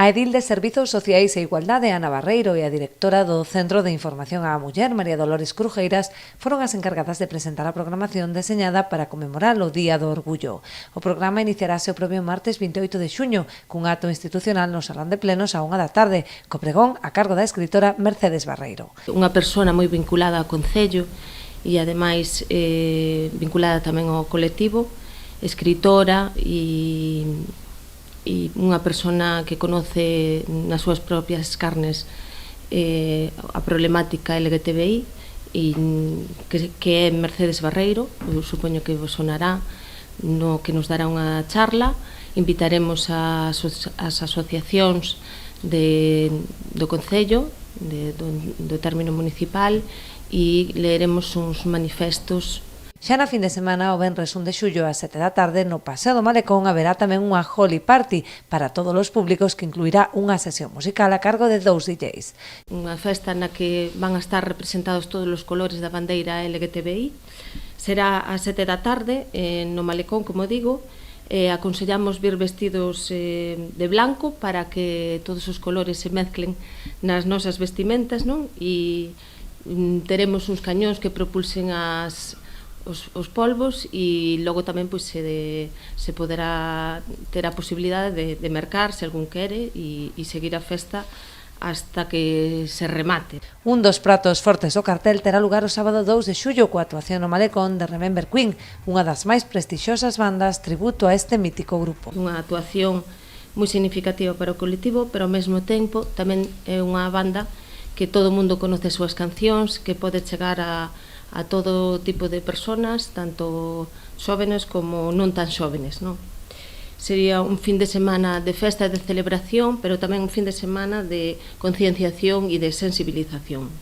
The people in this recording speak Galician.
A edil de Servizos Sociais e Igualdade, Ana Barreiro, e a directora do Centro de Información á Muller, María Dolores Crujeiras, foron as encargadas de presentar a programación deseñada para conmemorar o Día do Orgullo. O programa iniciarase o propio martes 28 de xuño, cun acto institucional no Salón de Plenos á 1 da tarde, co pregón a cargo da escritora Mercedes Barreiro. Unha persona moi vinculada ao Concello e, ademais, vinculada tamén ao colectivo, escritora e unha persona que conoce nas súas propias carnes a problemática LGTBI e que é Mercedes Barreiro. Eu supoño que vos sonará, no que nos dará unha charla. Invitaremos as asociacións do Concello, do término municipal, e leeremos uns manifestos. Xa na fin de semana, o venres 1 de xullo ás 7 da tarde, no Paseo do Malecón haberá tamén unha Holy Party para todos os públicos que incluirá unha sesión musical a cargo de 2 DJs. Unha festa na que van a estar representados todos os colores da bandeira LGTBI. Será ás 7 da tarde no Malecón, como digo. Aconsellamos vir vestidos de blanco para que todos os colores se mezclen nas nosas vestimentas, non? E teremos uns cañóns que propulsen os polvos, e logo tamén pois, se poderá ter a posibilidade de mercar, se algún quere, e seguir a festa hasta que se remate. Un dos pratos fortes do cartel terá lugar o sábado 2 de xullo coa actuación no Malecón de Remember Queen, unha das máis prestixiosas bandas tributo a este mítico grupo. Unha actuación moi significativa para o colectivo, pero ao mesmo tempo tamén é unha banda que todo o mundo conoce as súas cancións, que pode chegar a todo tipo de personas, tanto xóvenes como non tan xóvenes, non? Sería un fin de semana de festa e de celebración, pero tamén un fin de semana de concienciación e de sensibilización.